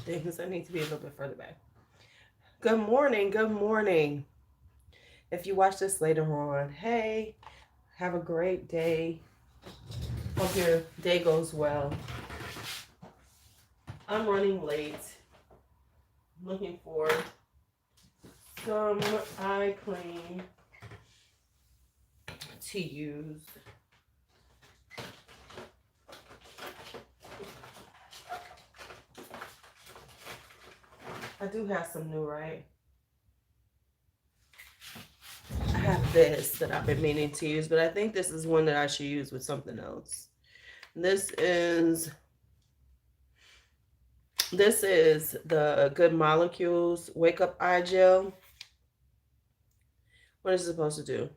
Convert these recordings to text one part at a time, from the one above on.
things. I need to be a little bit further back. Good morning. Good morning. If you watch this later on, hey, have a great day. Hope your day goes well. I'm running late. Looking for some eye cream to use. I do have some new, right? I have this that I've been meaning to use, but I think this is one that I should use with something else. This is the Good Molecules Wake Up Eye Gel. What is it supposed to do?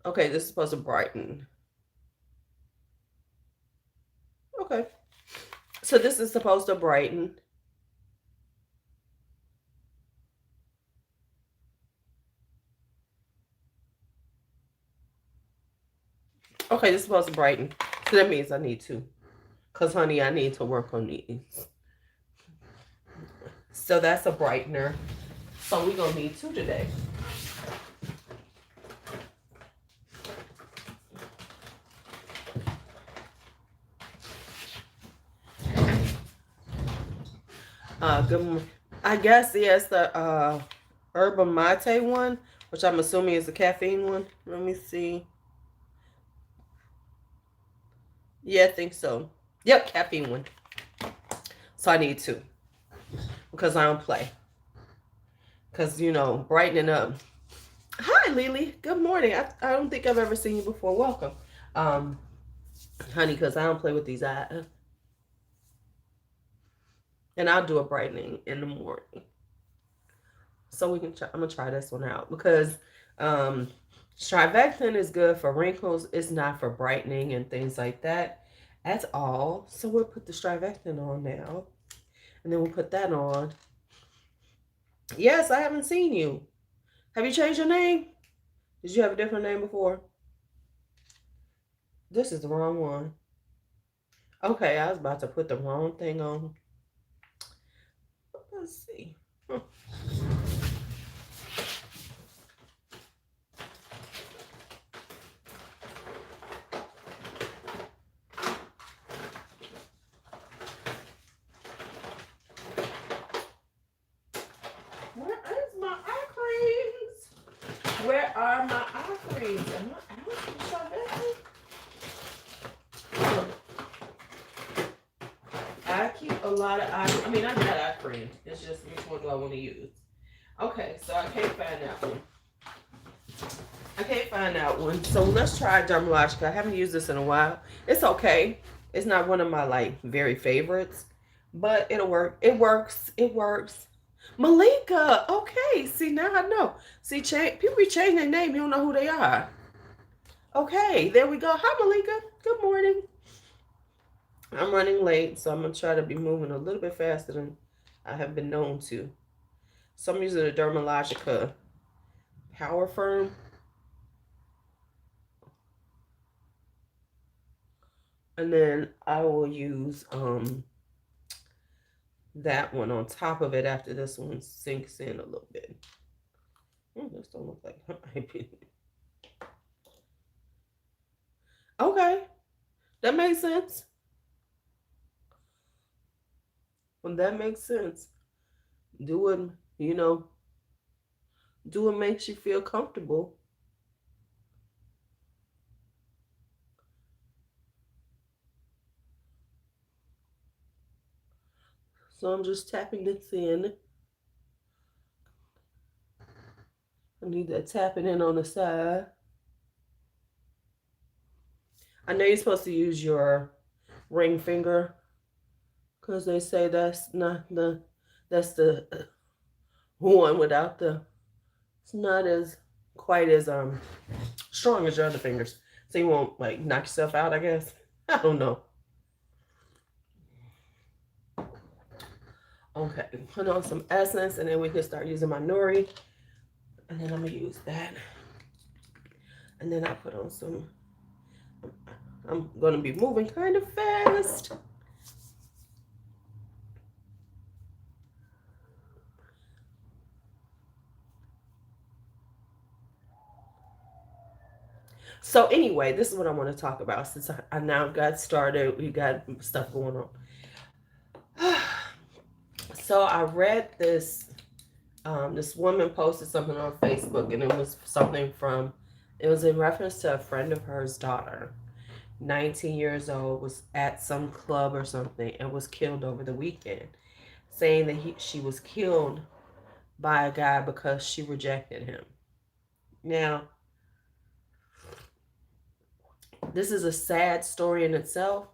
Okay, this is supposed to brighten. Okay. So this is supposed to brighten. Okay, this is supposed to brighten. So that means I need to. Because, honey, I need to work on these. So that's a brightener. So we're going to need two today. Good. I guess yes, the Herba Mate one, which I'm assuming is the caffeine one. Let me see. Yeah, I think so. Yep, caffeine one. So I need two because I don't play. Because brightening up. Hi, Lily. Good morning. I don't think I've ever seen you before. Welcome, honey. Because I don't play with these eyes. And I'll do a brightening in the morning. So we can I'm gonna try this one out because Strivectin is good for wrinkles. It's not for brightening and things like that at all. So we'll put the Strivectin on now, and then we'll put that on. Yes, I haven't seen you. Have you changed your name? Did you have a different name before? This is the wrong one. Okay, I was about to put the wrong thing on. Let's see. Where is my eye creams? Where are my eye creams? Am I I keep a lot of eye. I mean, I got eye cream. It's just which one do I want to use? Okay, so I can't find that one. I can't find that one. So let's try Dermalogica. I haven't used this in a while. It's okay. It's not one of my very favorites, but it'll work. It works. It works. Malika. Okay. See, now I know. See, people be changing their name. You don't know who they are. Okay, there we go. Hi, Malika. Good morning. I'm running late, so I'm going to try to be moving a little bit faster than I have been known to. So I'm using the Dermalogica Power Firm. And then I will use that one on top of it after this one sinks in a little bit. This don't look like okay, that makes sense. Well, that makes sense. Do what makes you feel comfortable. So I'm just tapping this in. I need that tapping in on the side. I know you're supposed to use your ring finger because they say that's the one without the, it's not as quite as strong as your other fingers. So you won't knock yourself out, I guess. I don't know. Okay, put on some essence and then we can start using my Nori. And then I'm gonna use that. And then I put on some, I'm gonna be moving kind of fast. So anyway, this is what I want to talk about since I now got started. We got stuff going on. So I read this. This woman posted something on Facebook, and it was something from. It was in reference to a friend of hers daughter, 19 years old, was at some club or something and was killed over the weekend, saying that she was killed by a guy because she rejected him. Now, this is a sad story in itself,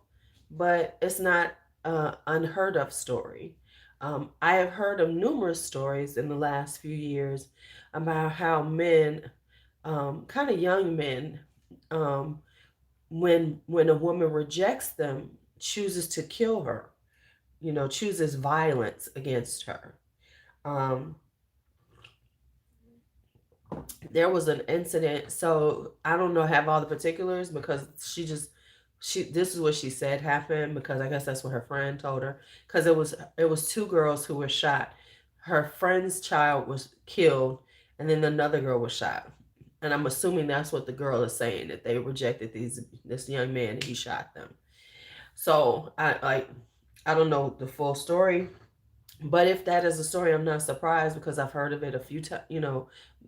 but it's not an unheard of story. I have heard of numerous stories in the last few years about how men, kind of young men, um, when a woman rejects them, chooses to kill her. Chooses violence against her. Um, there was an incident, so I don't know, have all the particulars, because she this is what she said happened, because I guess that's what her friend told her, because it was two girls who were shot. Her friend's child was killed, and then another girl was shot, and I'm assuming that's what the girl is saying, that they rejected this young man and he shot them. So I don't know the full story, but if that is a story, I'm not surprised, because I've heard of it a few times,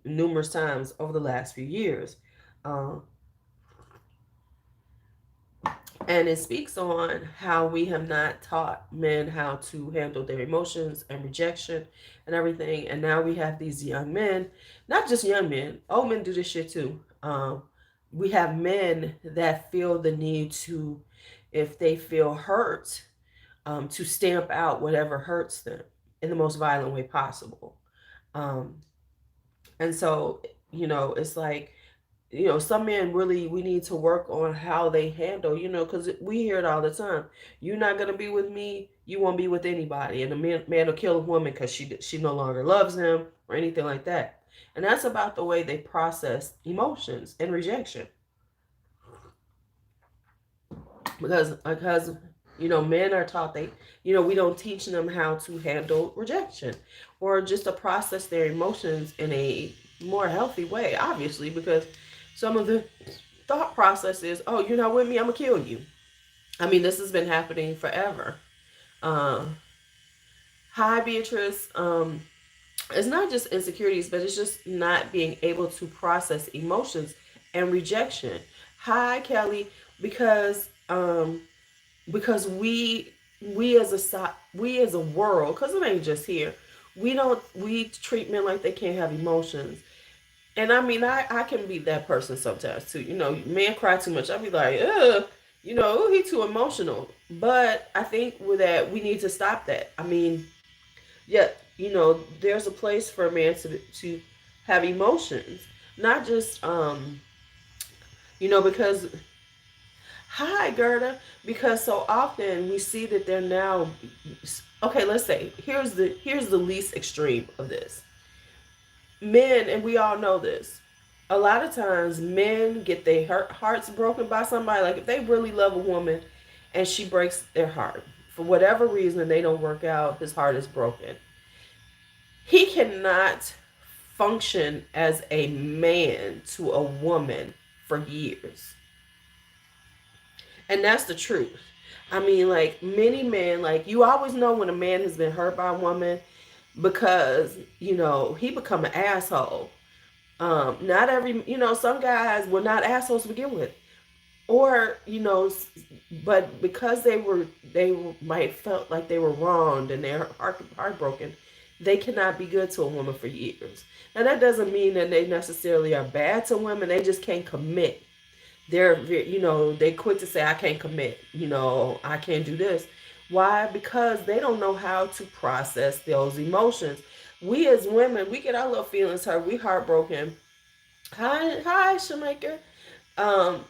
numerous times over the last few years. Um, and it speaks on how we have not taught men how to handle their emotions and rejection and everything. And now we have these young men, not just young men, old men do this shit too. We have men that feel the need to, if they feel hurt, to stamp out whatever hurts them in the most violent way possible. Um, and so, it's like, some men really, we need to work on how they handle, because we hear it all the time. You're not going to be with me, you won't be with anybody. And a man will kill a woman because she no longer loves him or anything like that. And that's about the way they process emotions and rejection. Because men are taught, we don't teach them how to handle rejection, or just to process their emotions in a more healthy way, obviously, because some of the thought process is, oh, you're not with me, I'm gonna kill you. I mean, this has been happening forever. um Hi, Beatrice. It's not just insecurities, but it's just not being able to process emotions and rejection. Hi, Kelly. Because we as we as a world, because it ain't just here, we treat men like they can't have emotions. And I mean, I can be that person sometimes too. Men cry too much, I'll be like, ugh, he too emotional. But I think with that, we need to stop that. I mean, yeah, there's a place for a man to have emotions, not just because, hi, Gerda, because so often we see that they're now, okay, let's say, here's the least extreme of this. Men, and we all know this, a lot of times men get their hearts broken by somebody. Like, if they really love a woman and she breaks their heart for whatever reason, they don't work out, his heart is broken, he cannot function as a man to a woman for years. And that's the truth. I mean, like, many men, like, you always know when a man has been hurt by a woman, because, he become an asshole. Not every, some guys were not assholes to begin with. Or, but because they might felt like they were wronged and their heartbroken, they cannot be good to a woman for years. Now, that doesn't mean that they necessarily are bad to women. They just can't commit. They quit to say, I can't commit. I can't do this. Why? Because they don't know how to process those emotions. We as women, we get our little feelings hurt. We heartbroken. Hi, Shemaker. Um,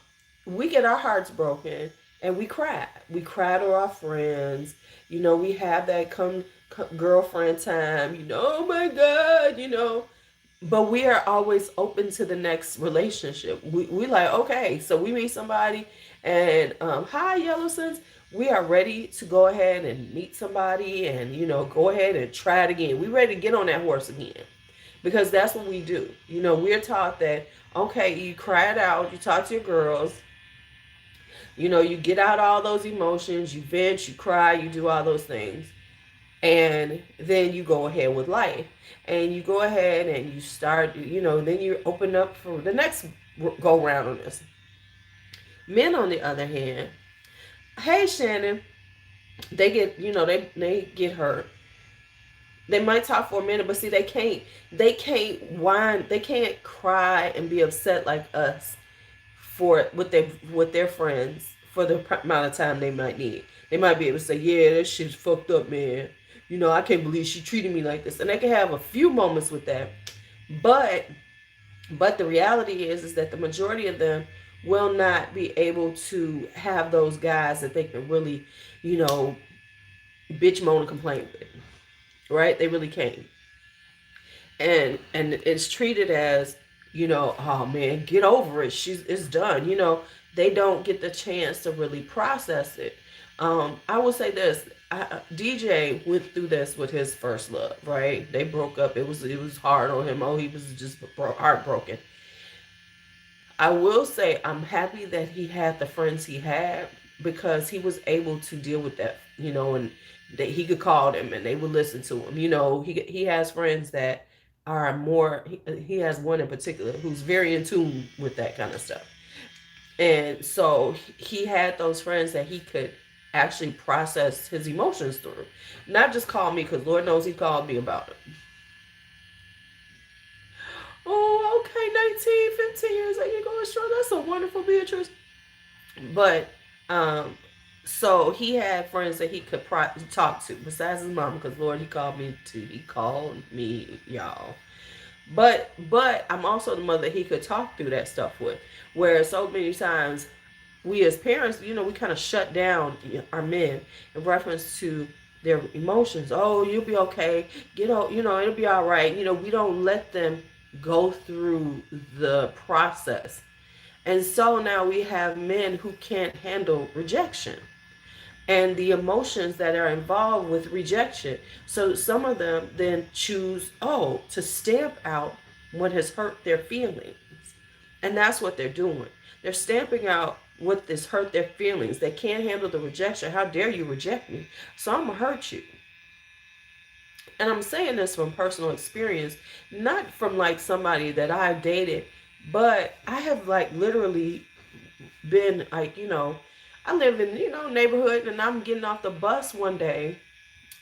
we get our hearts broken and we cry. We cry to our friends. We have that girlfriend time. Oh my God. But we are always open to the next relationship. We like, okay, so we meet somebody, and hi, Yellow Sense. We are ready to go ahead and meet somebody, and go ahead and try it again. We ready to get on that horse again. because that's what we do. You know, we're taught that, okay, you cry it out, you talk to your girls, you know, you get out all those emotions, you vent, you cry, you do all those things. And then you go ahead with life. And you go ahead and you start, you know, then you open up for the next go round on this. Men, on the other hand, hey, Shannon, they get, you know, they get hurt. They might talk for a minute, but see, they can't whine, they can't cry and be upset like us for with their friends for the amount of time they might need. They might be able to say, "Yeah, that shit's fucked up, man. You know, I can't believe she treated me like this," and they can have a few moments with that. But the reality is that the majority of them will not be able to have those guys that they can really, you know, bitch, moan, and complain with. Right? They really can't. And it's treated as, you know, oh man, get over it, it's done, you know. They don't get the chance to really process it. I will say this, DJ went through this with his first love, right? They broke up, it was hard on him. Oh, he was just heartbroken. I will say I'm happy that he had the friends he had, because he was able to deal with that, you know, and that he could call them and they would listen to him. You know, he has friends that are more. He has one in particular who's very in tune with that kind of stuff, and so he had those friends that he could actually process his emotions through, not just call me, because Lord knows he called me about it. Oh, okay, 19, 15 years, like you're going strong. That's so wonderful, Beatrice. But um, so he had friends that he could talk to besides his mom, because Lord, he called me too. He called me, y'all. But I'm also the mother he could talk through that stuff with. Where so many times we as parents, you know, we kind of shut down our men in reference to their emotions. Oh, you'll be okay. Get out, you know, it'll be all right. You know, we don't let them go through the process. And so now we have men who can't handle rejection and the emotions that are involved with rejection. So some of them then choose, oh, to stamp out what has hurt their feelings. And that's what they're doing. They're stamping out what has hurt their feelings. They can't handle the rejection. How dare you reject me? So I'm going to hurt you. And I'm saying this from personal experience, not from like somebody that I've dated, but I have like literally been like, you know, I live in, you know, neighborhood, and I'm getting off the bus one day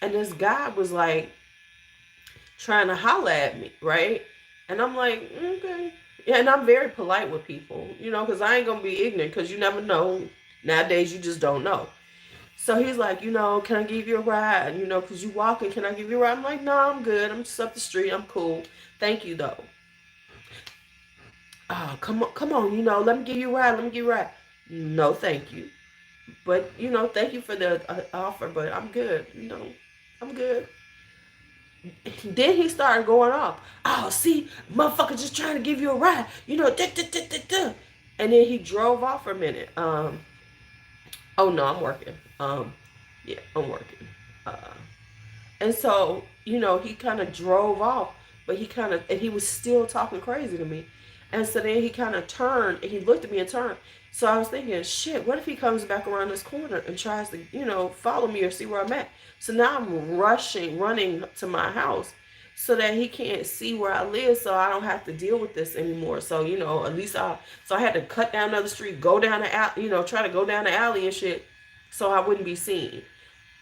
and this guy was like trying to holler at me, right? And I'm like, okay. Yeah, and I'm very polite with people, you know, because I ain't going to be ignorant, because you never know. Nowadays, you just don't know. So he's like, you know, can I give you a ride? You know, because you walking, can I give you a ride? I'm like, no, I'm good. I'm just up the street. I'm cool. Thank you, though. Oh, come on, you know, let me give you a ride. Let me give you a ride. No, thank you. But, you know, thank you for the offer, but I'm good. You know, I'm good. Then he started going off. Oh, see, motherfucker just trying to give you a ride. You know, da, da, da, da, da. And then he drove off for a minute. Oh no, I'm working. Yeah, I'm working. Uh, and so, you know, he kind of drove off, but and he was still talking crazy to me. And so then he kind of turned, and he looked at me and turned. So I was thinking, shit, what if he comes back around this corner and tries to, you know, follow me or see where I'm at? So now I'm running to my house so that he can't see where I live, so I don't have to deal with this anymore. So, you know, at least so I had to cut down another street, go down the alley, you know, try to go down the alley and shit so I wouldn't be seen.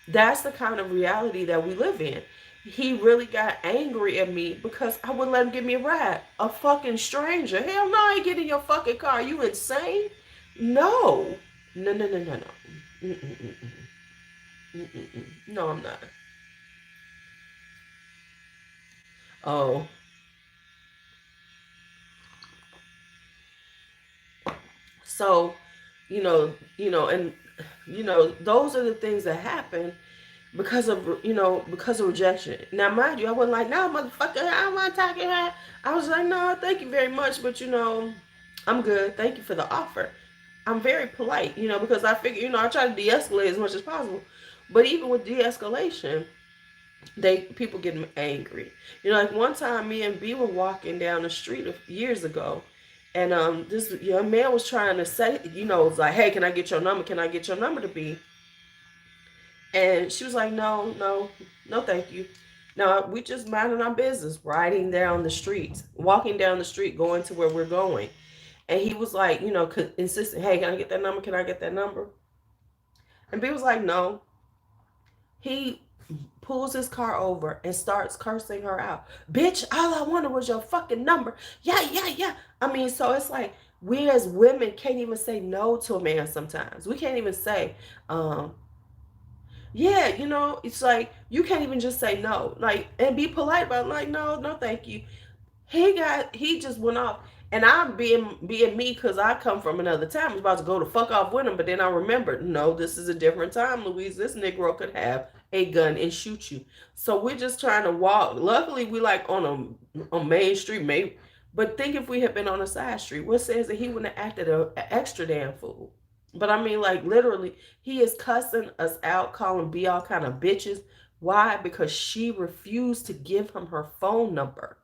That's the kind of reality that we live in. He really got angry at me because I wouldn't let him give me a ride. A fucking stranger. Hell no, I ain't getting in your fucking car. Are you insane? No. No, no, no, no, no. Mm-mm-mm-mm. Mm-mm-mm. No, I'm not. Oh. So, and those are the things that happen because of rejection. Now, mind you, I wasn't like, no, motherfucker, I don't want to talk to her. I was like, no, thank you very much, but I'm good. Thank you for the offer. I'm very polite, because I figure, I try to de-escalate as much as possible. But even with de-escalation, people getting angry. You know, like one time me and B were walking down the street years ago, and this young man was trying to say, you know, was like, hey, can I get your number? Can I get your number to B? And she was like, no, no, no, thank you. No, we just minding our business, riding down the street, walking down the street, going to where we're going. And he was like, you know, insisting, hey, can I get that number? Can I get that number? And B was like, no. He pulls his car over and starts cursing her out. Bitch, all I wanted was your fucking number. Yeah, yeah, yeah. I mean, so it's like we as women can't even say no to a man sometimes. We can't even say, yeah, you know, it's like you can't even just say no. Like, and be polite about it. Like, no, no, thank you. He just went off. And I'm being me because I come from another time. I was about to go to fuck off with him, but then I remembered, no, this is a different time, Louise. This Negro could have a gun and shoot you. So we're just trying to walk. Luckily, we like on Main Street, maybe. But think if we had been on a side street, what says that he wouldn't have acted a extra damn fool? But I mean, like literally, he is cussing us out, calling B all kind of bitches. Why? Because she refused to give him her phone number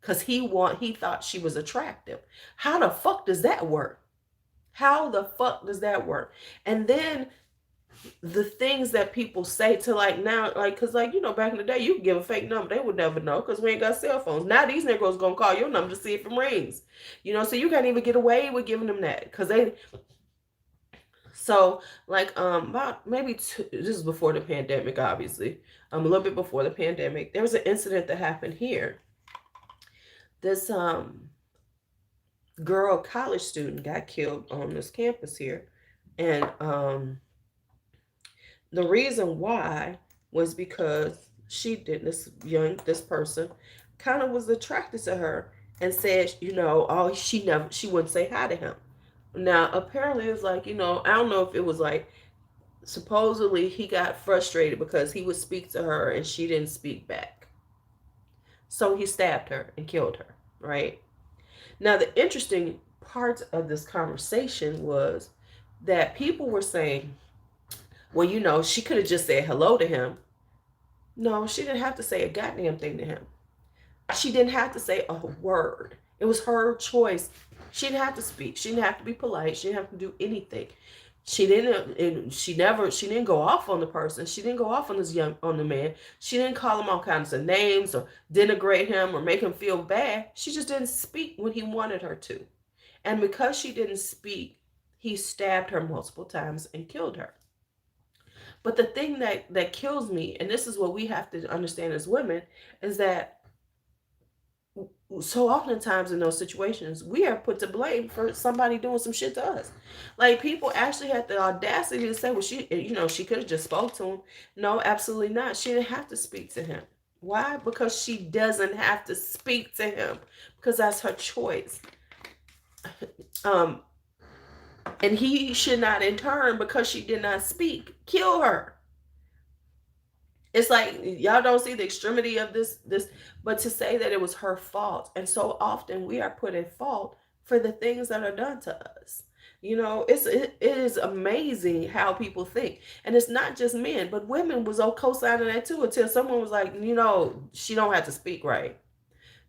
because he thought she was attractive. How the fuck does that work? How the fuck does that work? And then the things that people say to like now, like, because like, you know, back in the day, you could give a fake number, they would never know because we ain't got cell phones. Now these Negroes gonna call your number to see if it rings, you know, so you can't even get away with giving them that because they. So like about maybe this is before the pandemic, obviously, a little bit before the pandemic, there was an incident that happened here. This girl, college student, got killed on this campus here, and the reason why was because this person kind of was attracted to her and said, you know, oh, she wouldn't say hi to him. Now apparently it's like, you know, I don't know if it was like supposedly he got frustrated because he would speak to her and she didn't speak back. So he stabbed her and killed her, right? Now, the interesting part of this conversation was that people were saying, well, you know, she could have just said hello to him. No, she didn't have to say a goddamn thing to him. She didn't have to say a word. It was her choice. She didn't have to speak. She didn't have to be polite. She didn't have to do anything. She didn't go off on the person. She didn't go off on the man. She didn't call him all kinds of names or denigrate him or make him feel bad. She just didn't speak when he wanted her to. And because she didn't speak, he stabbed her multiple times and killed her. But the thing that kills me, and this is what we have to understand as women, is that so oftentimes in those situations we are put to blame for somebody doing some shit to us. Like people actually had the audacity to say, well, she could have just spoke to him. No, absolutely not. She didn't have to speak to him. Why? Because she doesn't have to speak to him, because that's her choice. And he should not in turn, because she did not speak, kill her. It's like y'all don't see the extremity of this, but to say that it was her fault. And so often we are put at fault for the things that are done to us. You know, it is amazing how people think. And it's not just men, but women was co-signing that too, until someone was like, you know, she don't have to speak, right?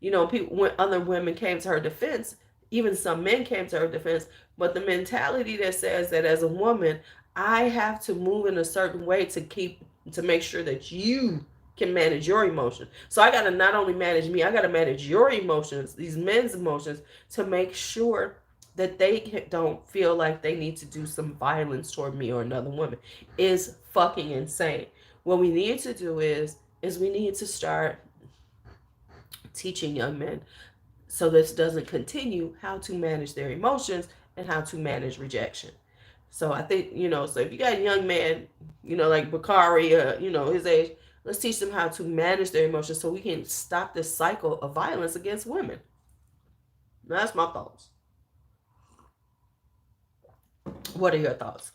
You know, people, when other women came to her defense, even some men came to her defense, but the mentality that says that as a woman, I have to move in a certain way to make sure that you can manage your emotions. So I got to not only manage me, I got to manage your emotions, these men's emotions, to make sure that they don't feel like they need to do some violence toward me or another woman, is fucking insane. What we need to do is we need to start teaching young men, so this doesn't continue, how to manage their emotions and how to manage rejection. So I think, you know, so if you got a young man, you know, like Bakari, you know, his age, let's teach them how to manage their emotions so we can stop this cycle of violence against women. Now, that's my thoughts. What are your thoughts?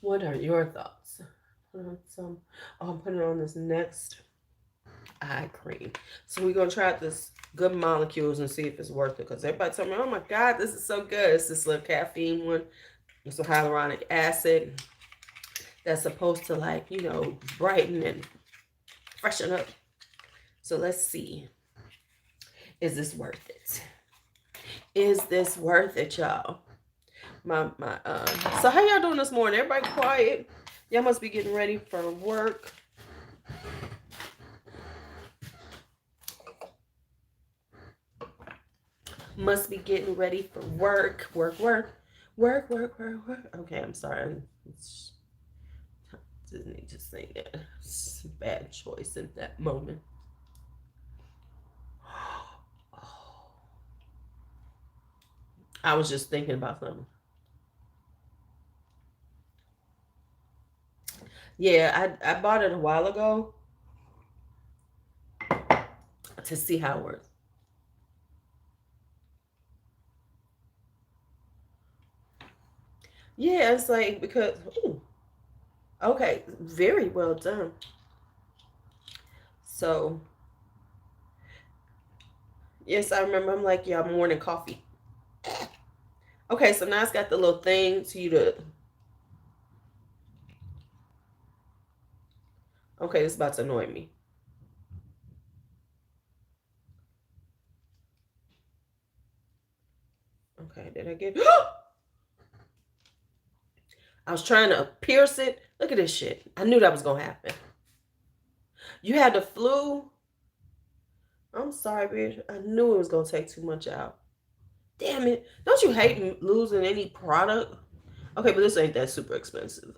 What are your thoughts? I'm putting on this next eye cream. So we're gonna try out this Good Molecules and see if it's worth it. Because everybody tell me, oh my God, this is so good. It's this little caffeine one. It's a hyaluronic acid that's supposed to, like, you know, brighten and freshen up. So let's see. Is this worth it? Is this worth it, y'all? So how y'all doing this morning? Everybody quiet. Y'all must be getting ready for work. Must be getting ready for work. Work. Okay, I'm sorry. Didn't need to say that. It's a bad choice in that moment. I was just thinking about something. Yeah, I bought it a while ago to see how it works. Yeah, it's like because okay, very well done. So yes, I remember. I'm like, yeah, morning coffee. Okay, so now it's got the little thing to you to. Okay, it's about to annoy me. Okay, did I get? I was trying to pierce it. Look at this shit. I knew that was gonna happen. You had the flu. I'm sorry, bitch. I knew it was gonna take too much out. Damn it! Don't you hate losing any product? Okay, but this ain't that super expensive.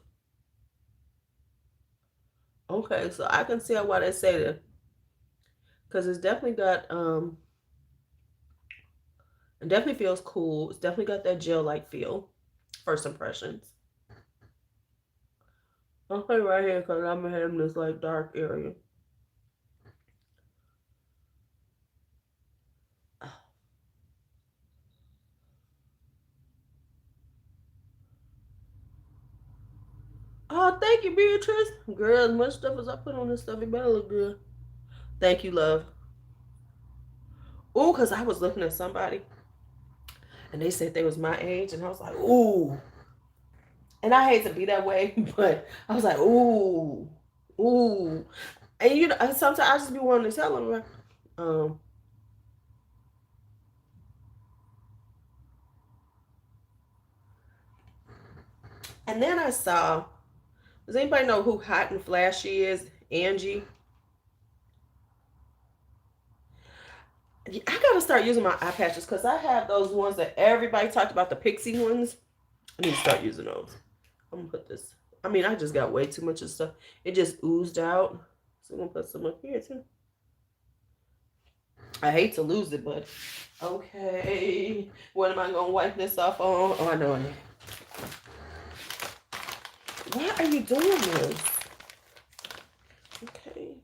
Okay, so I can see why they say that. Because it's definitely got it definitely feels cool. It's definitely got that gel-like feel. First impressions. I'll play right here because I'm having this like dark area. Oh, thank you, Beatrice. Girl, as much stuff as I put on this stuff, it better look good. Thank you, love. Ooh, because I was looking at somebody and they said they was my age, and I was like, ooh. And I hate to be that way, but I was like, ooh, ooh. And you know, sometimes I just be wanting to tell them, um, and then I saw, does anybody know who Hot and Flashy is? Angie. I gotta start using my eye patches because I have those ones that everybody talked about, the pixie ones. I need to start using those. I'm gonna put this. I mean, I just got way too much of stuff. It just oozed out. So I'm gonna put some up here too. I hate to lose it, but okay. What am I gonna wipe this off on? Oh, I know it. Why are you doing this? Okay.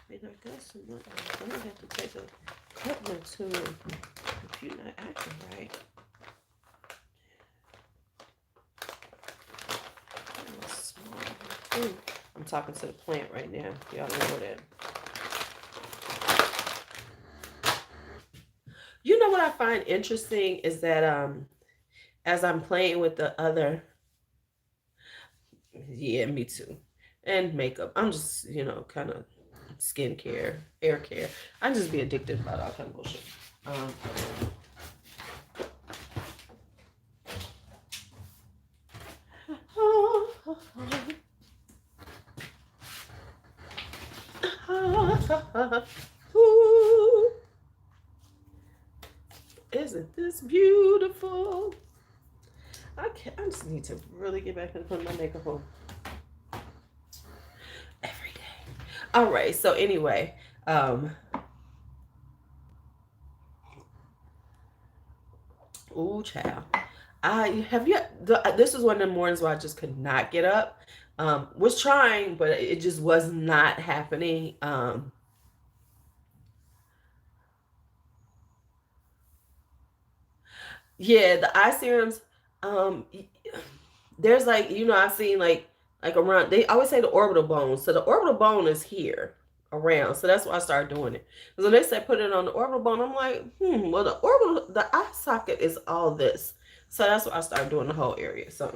And I got some. I'm gonna have to take a couple or two if you're not acting right. I'm talking to the plant right now. Y'all don't know that. You know what I find interesting is that as I'm playing with the other, yeah, me too, and makeup. I'm just, you know, kind of skincare, hair care. I just be addicted about all kind of bullshit. Ooh, isn't this beautiful? I just need to really get back and put my makeup on every day. All right. So anyway, ooh, child. This was one of the mornings where I just could not get up. Was trying, but it just was not happening. Yeah, the eye serums. Um, there's like, you know, I've seen like like around, they always say the orbital bone. So the orbital bone is here around. So that's why I started doing it. Because when they say put it on the orbital bone, I'm like, well, the eye socket is all this. So that's why I started doing the whole area. So,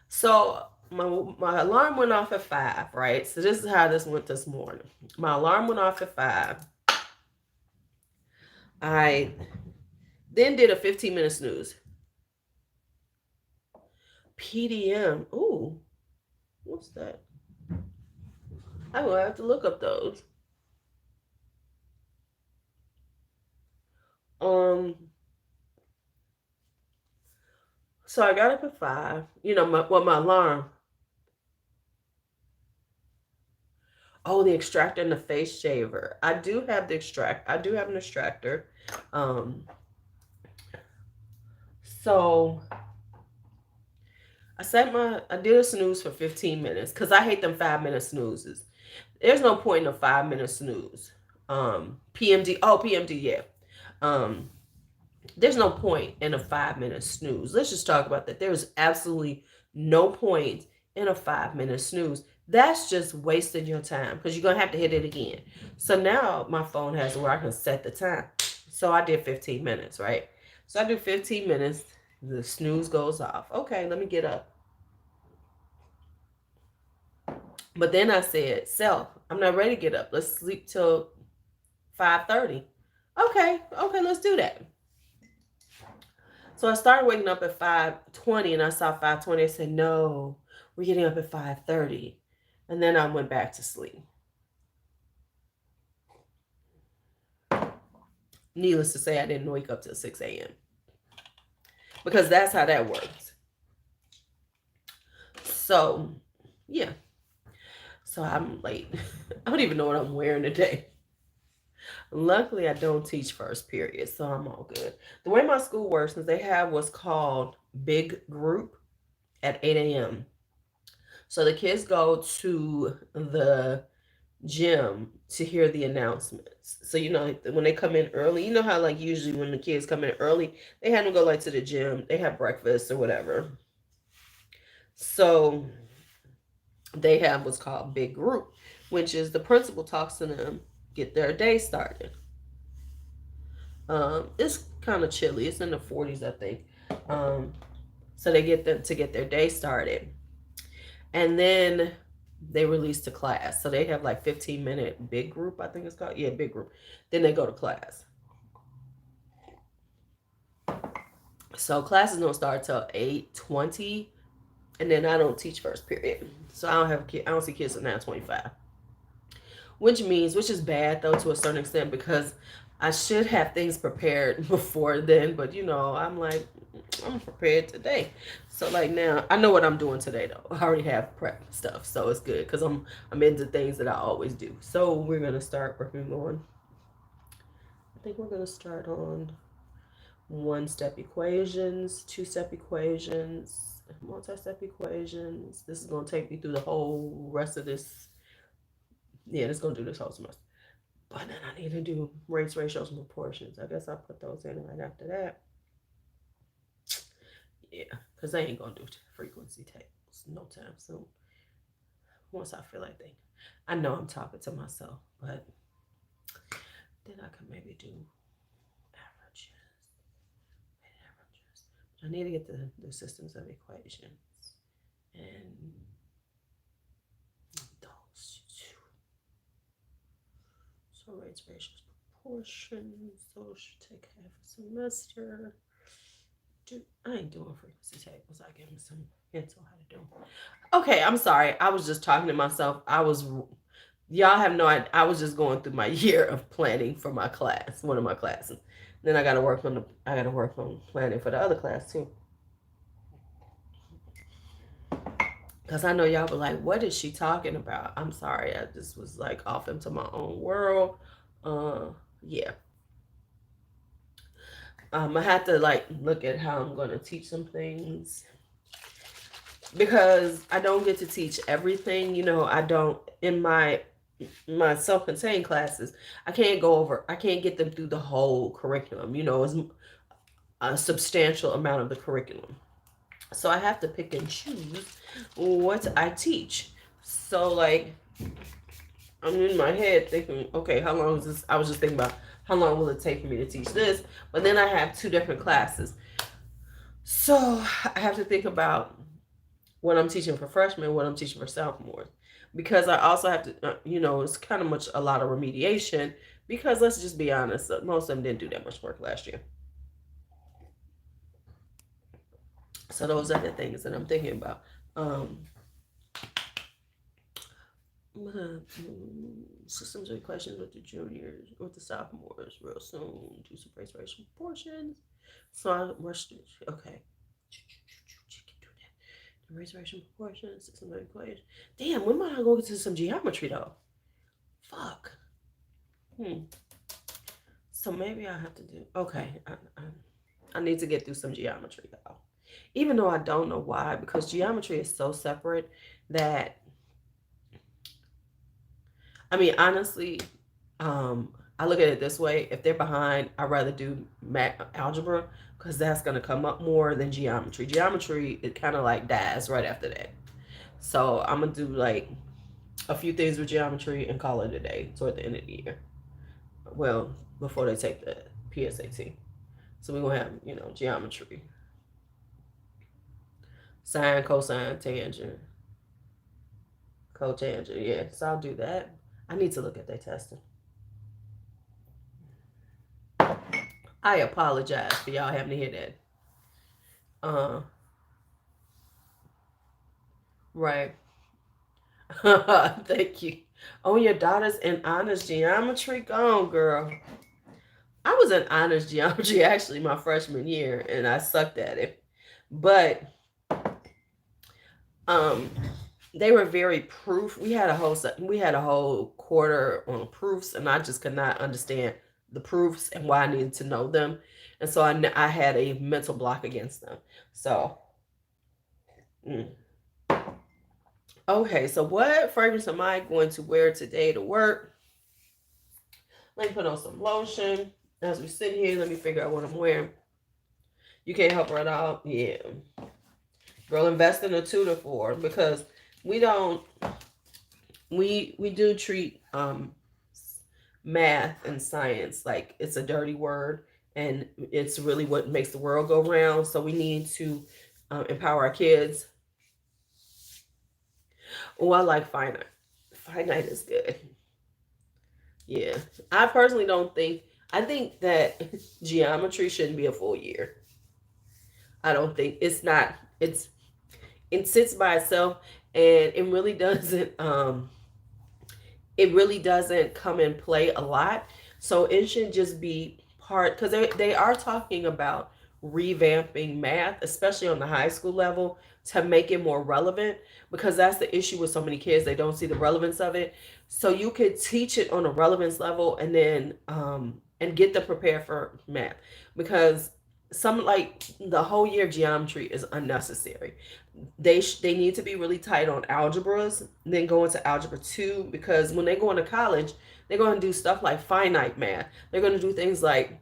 so my alarm went off at 5, right? So this is how this went this morning. My alarm went off at 5. I then did a 15-minute snooze. PDM. Ooh, what's that? I will have to look up those. So I got up at 5. You know, my alarm. Oh, the extractor and the face shaver. I do have an extractor. So I did a snooze for 15 minutes because I hate them 5-minute snoozes. There's no point in a 5-minute snooze. PMD. Oh, PMD. Yeah. There's no point in a 5-minute snooze. Let's just talk about that. There's absolutely no point in a 5-minute snooze. That's just wasting your time because you're going to have to hit it again. So now my phone has where I can set the time. So I did 15 minutes, right? So I do 15 minutes. The snooze goes off. Okay, let me get up. But then I said, self, I'm not ready to get up. Let's sleep till 5:30. Okay, let's do that. So I started waking up at 5:20 and I saw 5:20. I said, no, we're getting up at 5:30. And then I went back to sleep. Needless to say, I didn't wake up till 6 a.m. because that's how that works. So, yeah. So I'm late. I don't even know what I'm wearing today. Luckily, I don't teach first period, so I'm all good. The way my school works is they have what's called big group at 8 a.m. So the kids go to the gym to hear the announcements. So when they come in early, you know how like usually when the kids come in early, they have them go like to the gym, they have breakfast or whatever. So they have what's called big group, which is the principal talks to them, get their day started. It's kind of chilly. It's in the 40s, I think. So they get them to get their day started. And then they release to class. So they have like 15-minute big group, I think it's called. Yeah, big group. Then they go to class. So classes don't start till 8:20. And then I don't teach first period. So I don't see kids until 9:25. Which is bad though to a certain extent because I should have things prepared before then, but I'm like, I'm prepared today. So like now, I know what I'm doing today though. I already have prep stuff, so it's good because I'm into things that I always do. So we're gonna start working on. I think we're gonna start on 1-step equations, 2-step equations, multi-step equations. This is gonna take me through the whole rest of this. Yeah, it's gonna do this whole semester. But then I need to do rates, ratios, and proportions. I guess I'll put those in right after that. Yeah, because they ain't going to do frequency tables no time soon. Once I feel like I know I'm talking to myself, but then I could maybe do averages. I need to get the systems of equations and those. So rates, ratios, proportions. Those should take half a semester. I ain't doing frequency tables. I give them some hints on how to do them. Okay, I'm sorry. I was just talking to myself. Y'all have no idea. I was just going through my year of planning for my class, one of my classes. Then I got to work on planning for the other class too. Because I know y'all were like, what is she talking about? I'm sorry. I just was like off into my own world. Yeah. I had to like look at how I'm going to teach some things because I don't get to teach everything. I don't, in my self-contained classes, I can't get them through the whole curriculum. a substantial amount of the curriculum. So I have to pick and choose what I teach. So like I'm in my head thinking, okay, how long is this? I was just thinking about how long will it take for me to teach this? But then I have 2 different classes. So I have to think about what I'm teaching for freshmen, what I'm teaching for sophomores. Because I also have to, it's kind of much a lot of remediation. Because let's just be honest, most of them didn't do that much work last year. So those are the things that I'm thinking about. Systems and questions with the juniors, with the sophomores, real soon. Do some race racial proportions. So I rushed. Okay. Race racial proportions, systems and equations. Damn, when might I go to some geometry though? Fuck. So maybe I have to do. Okay. I need to get through some geometry though. Even though I don't know why, because geometry is so separate that, I mean, honestly, I look at it this way: if they're behind, I'd rather do algebra because that's gonna come up more than geometry. Geometry, it kind of like dies right after that. So I'm gonna do like a few things with geometry and call it a day toward the end of the year. Well, before they take the PSAT. So we're gonna have, geometry. Sine, cosine, tangent, cotangent. Yeah, so I'll do that. I need to look at their testing. I apologize for y'all having to hear that. Right. Thank you. Oh, your daughter's in honors geometry? Go on, girl. I was in honors geometry actually my freshman year, and I sucked at it. But they were very proof. We had a whole quarter on proofs, and I just could not understand the proofs and why I needed to know them, and so I had a mental block against them. So, okay. So what fragrance am I going to wear today to work? Let me put on some lotion as we sit here. Let me figure out what I'm wearing. You can't help her at all. Yeah, girl, invest in a tutor for her because we don't. We do treat math and science like it's a dirty word, and it's really what makes the world go round. So we need to empower our kids. Oh, I like finite. Finite is good. Yeah, I personally don't think. I think that geometry shouldn't be a full year. I don't think it's not. It sits by itself, and it really doesn't come and play a lot. So it should just be part, because they are talking about revamping math, especially on the high school level, to make it more relevant, because that's the issue with so many kids. They don't see the relevance of it. So you could teach it on a relevance level, and then and get them prepared for math, because some, like, the whole year of geometry is unnecessary. They need to be really tight on algebras, then go into algebra 2, because when they go into college, they're going to do stuff like finite math. They're going to do things like,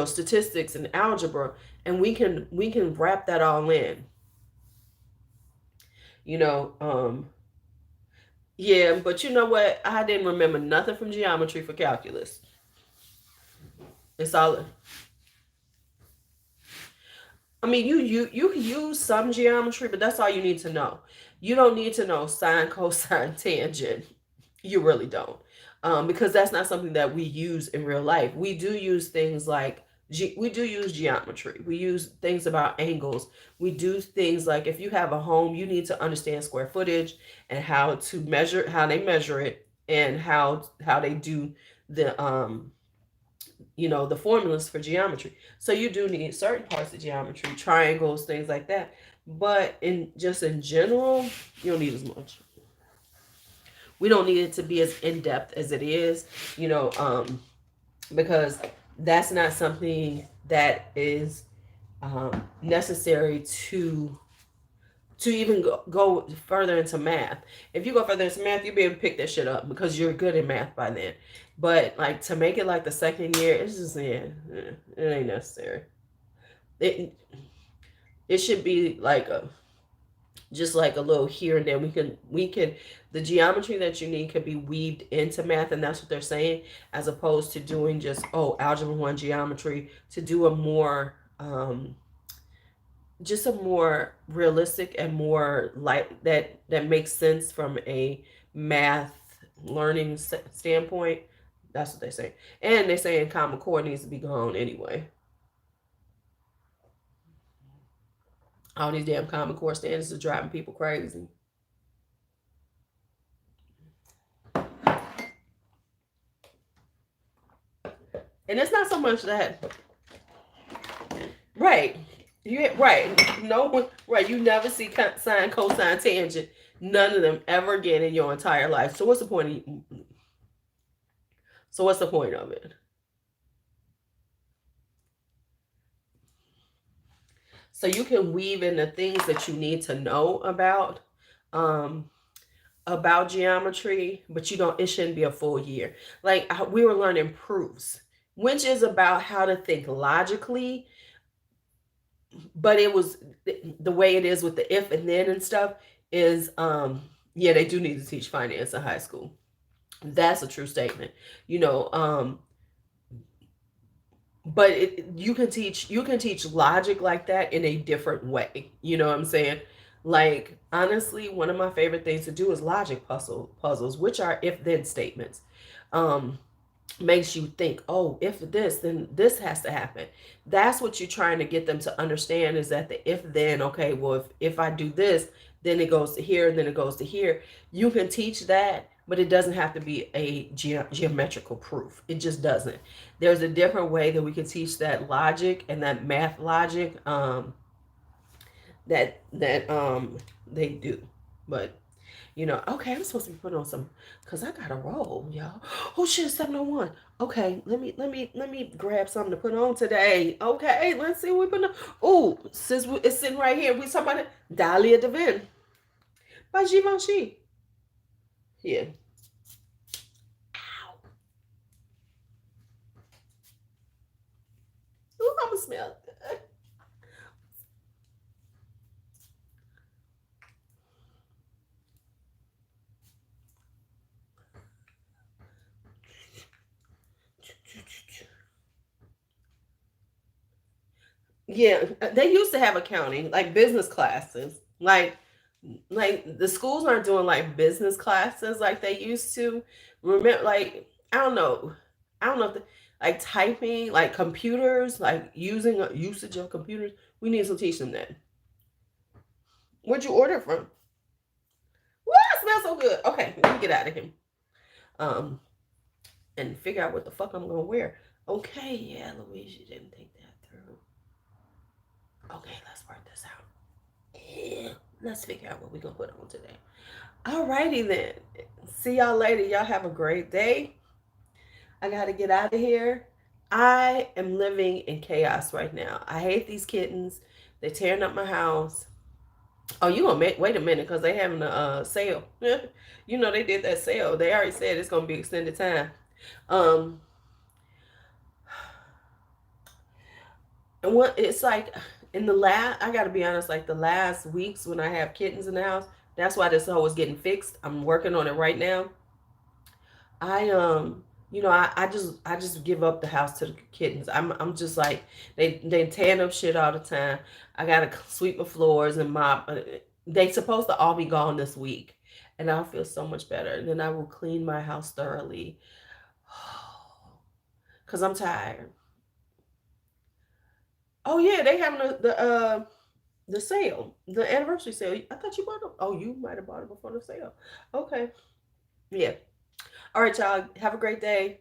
statistics and algebra, and we can wrap that all in. You know, yeah, but you know what? I didn't remember nothing from geometry for calculus. It's all. I mean, you can use some geometry, but that's all you need to know. You don't need to know sine, cosine, tangent. You really don't, because that's not something that we use in real life. We do use things like we do use geometry. We use things about angles. We do things like, if you have a home, you need to understand square footage and how they measure it, and how they do the the formulas for geometry. So you do need certain parts of geometry, triangles, things like that. But in general, you don't need as much. We don't need it to be as in depth as it is, because that's not something that is necessary to even go further into math. If you go further into math, you'll be able to pick that shit up because you're good at math by then. But like, to make it like the second year, it's just, yeah, it ain't necessary. it should be like a just like a little here and there. We can the geometry that you need could be weaved into math, and that's what they're saying, as opposed to doing just algebra 1 geometry, to do a more just a more realistic and more like that makes sense from a math learning standpoint. That's what they say. And they say Common Core needs to be gone anyway. All these damn Common Core standards are driving people crazy. And it's not so much that, right? Right. No one, right? You never see sine, cosine, tangent. None of them ever again in your entire life. So what's the point of? So what's the point of it? So you can weave in the things that you need to know um, about geometry, but you don't. It shouldn't be a full year. Like we were learning proofs, which is about how to think logically, but it was the way it is with the if and then and stuff is yeah, they do need to teach finance in high school. That's a true statement. You know, but you can teach logic like that in a different way. You know what I'm saying? Like honestly, one of my favorite things to do is logic puzzles, which are if then statements. Um, Makes you think, oh, if this, then this has to happen. That's what you're trying to get them to understand, is that the if then, okay, well, if I do this, then it goes to here, and then it goes to here. You can teach that, but it doesn't have to be a geometrical proof. It just doesn't. There's a different way that we can teach that logic and that math logic, that they do. But okay, I'm supposed to be putting on some, cause I got to roll, y'all. Oh shit, 7:01. Okay, let me grab something to put on today. Okay, let's see what we put on. Oh, since it's sitting right here, we talking about Dahlia Devin by Givenchy. Yeah. Ow. Ooh, I'ma smell it. Yeah, they used to have accounting, like business classes. Like the schools aren't doing like business classes like they used to. Remember, like I don't know if like typing, like computers, like using usage of computers. We need to teach them that. Where'd you order it from? What? It smells so good. Okay, let me get out of here. Um, and figure out what the fuck I'm gonna wear. Okay, yeah, Louise, you didn't think that through. Okay, let's work this out. Yeah, let's figure out what we're gonna put on today. Alrighty then. See y'all later. Y'all have a great day. I gotta get out of here. I am living in chaos right now. I hate these kittens. They're tearing up my house. Oh, you gonna wait a minute, because they having a sale. They did that sale. They already said it's gonna be extended time. Um, and what it's like in the last, I gotta be honest, like the last weeks when I have kittens in the house, that's why this hole is getting fixed. I'm working on it right now. I I just give up the house to the kittens. I'm just like they tearing up shit all the time. I gotta sweep the floors and mop. They supposed to all be gone this week, and I'll feel so much better. And then I will clean my house thoroughly, cause I'm tired. Oh yeah, they having the sale, the anniversary sale. I thought you bought them. Oh, you might have bought it before the sale. Okay, yeah. All right, y'all. Have a great day.